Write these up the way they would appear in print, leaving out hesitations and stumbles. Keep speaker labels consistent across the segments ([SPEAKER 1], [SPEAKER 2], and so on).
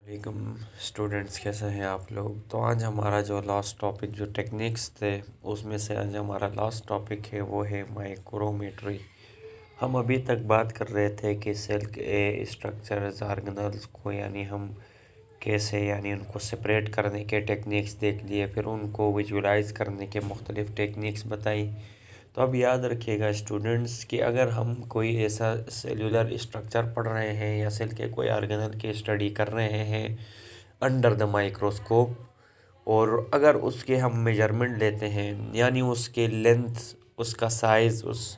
[SPEAKER 1] वालेकुम स्टूडेंट्स, कैसे हैं आप लोग। तो आज हमारा जो लास्ट टॉपिक जो टेक्निक्स थे उसमें से आज हमारा लास्ट टॉपिक है वो है माइक्रोमेट्री। हम अभी तक बात कर रहे थे कि सेल के स्ट्रक्चर्स ऑर्गेनल्स को यानी हम कैसे यानी उनको सेपरेट करने के टेक्निक्स देख लिए, फिर उनको विजुलाइज करने के मुख्तलिफ टेक्निक्स बताई। तो अब याद रखिएगा स्टूडेंट्स कि अगर हम कोई ऐसा सेलुलर स्ट्रक्चर पढ़ रहे हैं या सेल के कोई ऑर्गेनल की स्टडी कर रहे हैं अंडर द माइक्रोस्कोप, और अगर उसके हम मेजरमेंट लेते हैं यानी उसके लेंथ, उसका साइज़, उस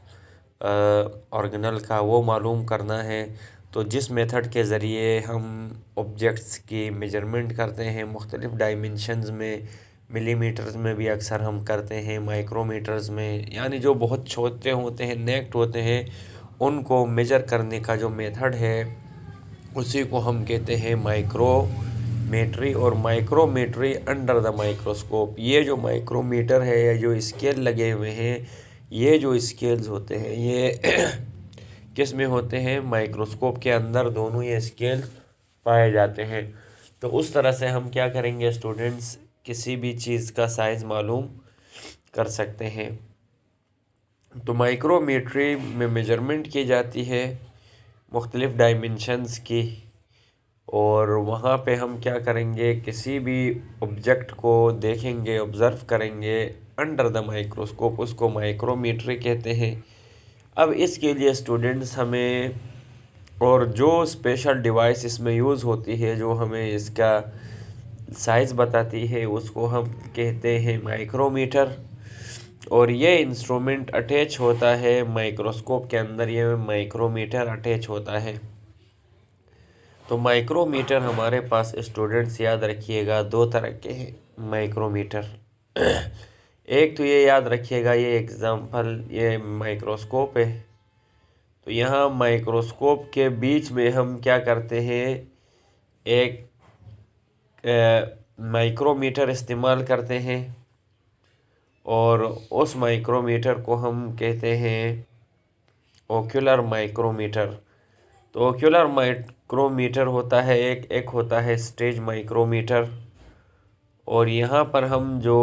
[SPEAKER 1] ऑर्गेनल का वो मालूम करना है, तो जिस मेथड के ज़रिए हम ऑब्जेक्ट्स की मेजरमेंट करते हैं मुख्तलिफ़ डायमेंशंस में, मिलीमीटर्स में भी अक्सर हम करते हैं, माइक्रोमीटर्स में, यानी जो बहुत छोटे होते हैं, नेक्ट होते हैं, उनको मेजर करने का जो मेथड है उसी को हम कहते हैं माइक्रोमेट्री। और माइक्रोमेट्री अंडर द माइक्रोस्कोप, ये जो माइक्रोमीटर है या जो स्केल लगे हुए हैं, ये जो स्केल्स होते हैं ये किस में होते हैं, माइक्रोस्कोप के अंदर दोनों ये स्केल पाए जाते हैं। तो उस तरह से हम क्या करेंगे स्टूडेंट्स, किसी भी चीज़ का साइज़ मालूम कर सकते हैं। तो माइक्रोमेट्री में मेजरमेंट की जाती है मुख्तलिफ़ डायमेंशंस की, और वहाँ पे हम क्या करेंगे, किसी भी ऑब्जेक्ट को देखेंगे, ऑब्ज़र्व करेंगे अंडर द माइक्रोस्कोप, उसको माइक्रोमेट्री कहते हैं। अब इसके लिए स्टूडेंट्स हमें, और जो स्पेशल डिवाइस इसमें यूज़ होती है जो हमें इसका साइज़ बताती है, उसको हम कहते हैं माइक्रोमीटर। और ये इंस्ट्रूमेंट अटैच होता है माइक्रोस्कोप के अंदर, ये माइक्रोमीटर अटैच होता है। तो माइक्रोमीटर हमारे पास स्टूडेंट्स याद रखिएगा दो तरह के हैं माइक्रोमीटर। एक तो ये याद रखिएगा, ये एग्जांपल ये माइक्रोस्कोप है, तो यहाँ माइक्रोस्कोप के बीच में हम क्या करते हैं, एक माइक्रोमीटर इस्तेमाल करते हैं, और उस माइक्रोमीटर को हम कहते हैं ओक्यूलर माइक्रोमीटर। तो ओक्यूलर माइक्रोमीटर होता है एक होता है स्टेज माइक्रोमीटर। और यहाँ पर हम जो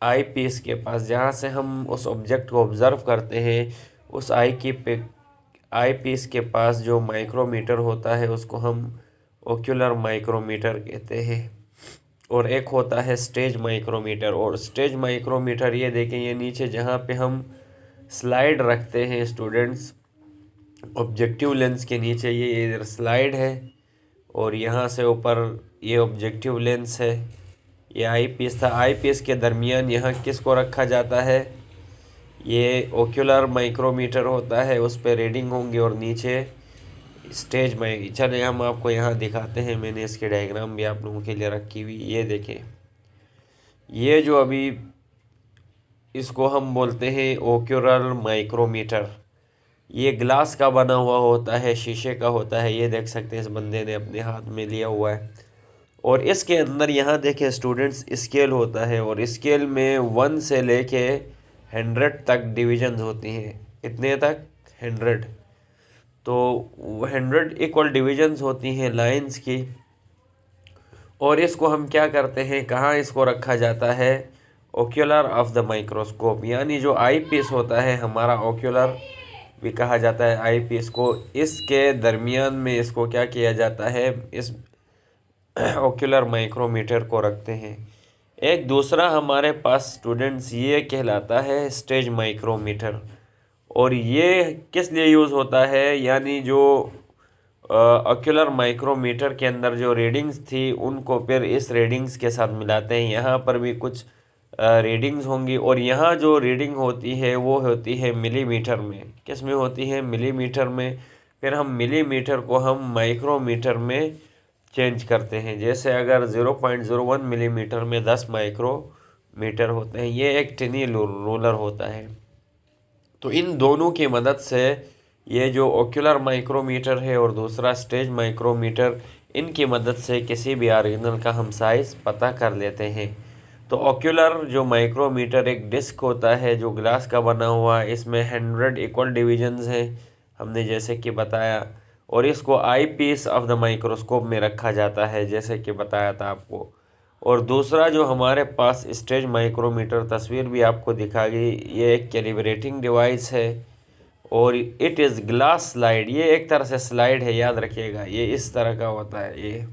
[SPEAKER 1] आई पीस के पास, जहाँ से हम उस ऑब्जेक्ट को ऑब्ज़र्व करते हैं, उस आई पीस के पास जो माइक्रोमीटर होता है उसको हम ओक्यूलर माइक्रोमीटर कहते हैं। और एक होता है स्टेज माइक्रोमीटर। और स्टेज माइक्रोमीटर ये देखें, ये नीचे जहाँ पे हम स्लाइड रखते हैं स्टूडेंट्स, ऑब्जेक्टिव लेंस के नीचे ये इधर स्लाइड है, और यहाँ से ऊपर ये ऑब्जेक्टिव लेंस है, ये आई पीस था। आई पीस के दरमियान यहाँ किसको रखा जाता है, ये ओक्यूलर माइक्रोमीटर होता है, उस पर रीडिंग होंगे, और नीचे स्टेज में। चले हम आपको यहाँ दिखाते हैं, मैंने इसके डायग्राम भी आप लोगों के लिए रखी हुई, ये देखें। ये जो अभी इसको हम बोलते हैं ओक्यूलर माइक्रोमीटर, ये ग्लास का बना हुआ होता है, शीशे का होता है, ये देख सकते हैं इस बंदे ने अपने हाथ में लिया हुआ है। और इसके अंदर यहाँ देखें स्टूडेंट्स स्केल होता है, और स्केल में 1 से लेके 100 तक डिविजन्स होती हैं। कितने तक, 100। तो 100 इक्वल डिविजन्स होती हैं लाइंस की। और इसको हम क्या करते हैं, कहाँ इसको रखा जाता है, ओक्यूलर ऑफ द माइक्रोस्कोप, यानी जो आई पीस होता है हमारा, ओक्यूलर भी कहा जाता है आई पीस को, इसके दरमियान में इसको क्या किया जाता है, इस ओक्यूलर माइक्रोमीटर को रखते हैं। एक दूसरा हमारे पास स्टूडेंट्स ये कहलाता है स्टेज माइक्रोमीटर। और ये किस लिए यूज़ होता है, यानी जो ओक्यूलर माइक्रोमीटर के अंदर जो रीडिंग्स थी उनको फिर इस रीडिंग्स के साथ मिलाते हैं। यहाँ पर भी कुछ रीडिंग्स होंगी, और यहाँ जो रीडिंग होती है वो होती है मिलीमीटर में। किस में होती है, मिलीमीटर में। फिर हम मिलीमीटर को हम माइक्रोमीटर में चेंज करते हैं। जैसे अगर 0.01 मिलीमीटर में 10 माइक्रोमीटर होते हैं, ये एक टिनी रूलर होता है। तो इन दोनों की मदद से ये जो ओक्यूलर माइक्रोमीटर है और दूसरा स्टेज माइक्रोमीटर, इनकी मदद से किसी भी ऑर्गेनल का हम साइज़ पता कर लेते हैं। तो ओक्यूलर जो माइक्रोमीटर एक डिस्क होता है जो ग्लास का बना हुआ, इसमें 100 इक्वल डिविजन्स हैं हमने जैसे कि बताया। और इसको आई पीस ऑफ द माइक्रोस्कोप में रखा जाता है, जैसे कि बताया था आपको। और दूसरा जो हमारे पास स्टेज माइक्रोमीटर, तस्वीर भी आपको दिखा गई, ये एक कैलिब्रेटिंग डिवाइस है और इट इज़ ग्लास स्लाइड। ये एक तरह से स्लाइड है, याद रखिएगा, ये इस तरह का होता है ये,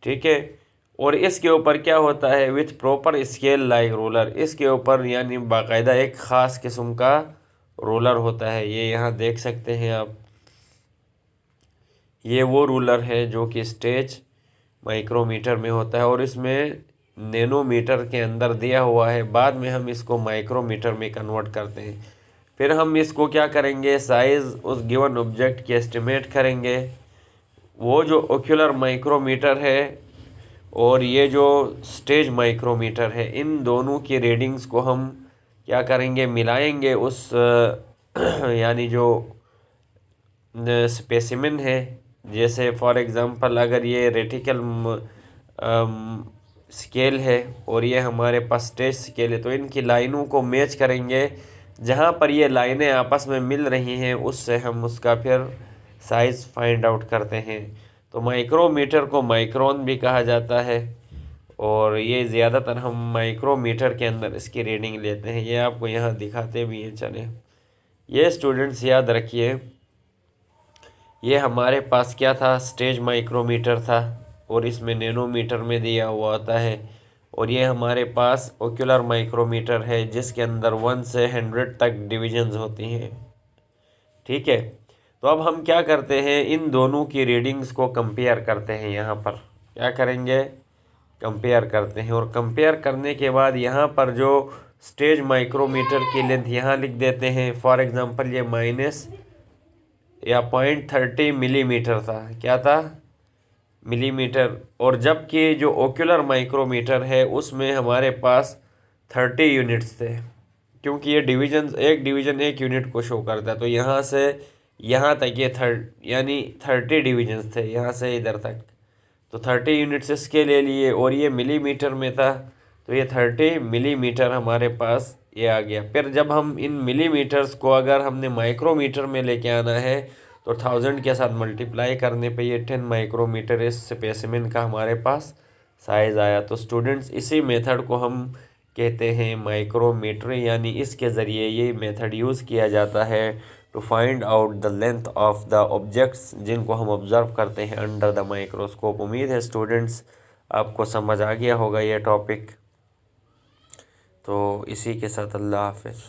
[SPEAKER 1] ठीक है। और इसके ऊपर क्या होता है, with proper scale like roller, इसके ऊपर यानी बाकायदा एक ख़ास किस्म का रोलर होता है। ये यहाँ देख सकते हैं आप, ये वो रूलर है जो कि स्टेज माइक्रोमीटर में होता है और इसमें नैनोमीटर के अंदर दिया हुआ है। बाद में हम इसको माइक्रोमीटर में कन्वर्ट करते हैं। फिर हम इसको क्या करेंगे, साइज़ उस गिवन ऑब्जेक्ट की एस्टिमेट करेंगे। वो जो ओक्यूलर माइक्रोमीटर है और ये जो स्टेज माइक्रोमीटर है, इन दोनों की रीडिंग्स को हम क्या करेंगे, मिलाएंगे उस यानी जो स्पेसिमेन है। जैसे फॉर एग्ज़ाम्पल अगर ये रेटिकल स्केल है और ये हमारे पास स्टेज स्केल है, तो इनकी लाइनों को मैच करेंगे। जहाँ पर ये लाइनें आपस में मिल रही हैं उससे हम उसका फिर साइज़ फाइंड आउट करते हैं। तो माइक्रोमीटर को माइक्रोन भी कहा जाता है और ये ज़्यादातर हम माइक्रोमीटर के अंदर इसकी रीडिंग लेते हैं। ये आपको यहाँ दिखाते भी हैं, चले। ये स्टूडेंट्स याद रखिए, ये हमारे पास क्या था, स्टेज माइक्रोमीटर था और इसमें नैनोमीटर में दिया हुआ होता है। और ये हमारे पास ओक्यूलर माइक्रोमीटर है जिसके अंदर 1 से 100 तक डिविजन्स होती हैं, ठीक है। तो अब हम क्या करते हैं, इन दोनों की रीडिंग्स को कंपेयर करते हैं। यहाँ पर क्या करेंगे, कंपेयर करते हैं। और कंपेयर करने के बाद यहाँ पर जो स्टेज माइक्रोमीटर की लेंथ यहाँ लिख देते हैं। फॉर एग्ज़ाम्पल ये माइनस या 0.30 मिलीमीटर था, क्या था, मिलीमीटर। और जबकि जो ओक्यूलर माइक्रोमीटर है उसमें हमारे पास 30 यूनिट्स थे, क्योंकि ये डिवीजन, एक डिवीज़न 1 यूनिट को शो करता है। तो यहाँ से यहाँ तक ये यानी 30 डिवीजन्स थे, यहाँ से इधर तक। तो 30 यूनिट्स इसके ले लिए और ये मिलीमीटर में था, तो ये 30 मिलीमीटर हमारे पास ये आ गया। फिर जब हम इन मिलीमीटर्स को अगर हमने माइक्रोमीटर में लेके आना है तो 1000 के साथ मल्टीप्लाई करने पे ये 10 माइक्रोमीटर इस स्पेसिमेन का हमारे पास साइज़ आया। तो स्टूडेंट्स इसी मेथड को हम कहते हैं माइक्रोमीटर, यानी इसके ज़रिए ये मेथड यूज़ किया जाता है to find out the length of the objects जिनको हम ऑब्ज़र्व करते हैं अंडर द माइक्रोस्कोप। उम्मीद है स्टूडेंट्स आपको समझ आ गया होगा ये टॉपिक। तो इसी के साथ अल्लाह हाफ़िज़।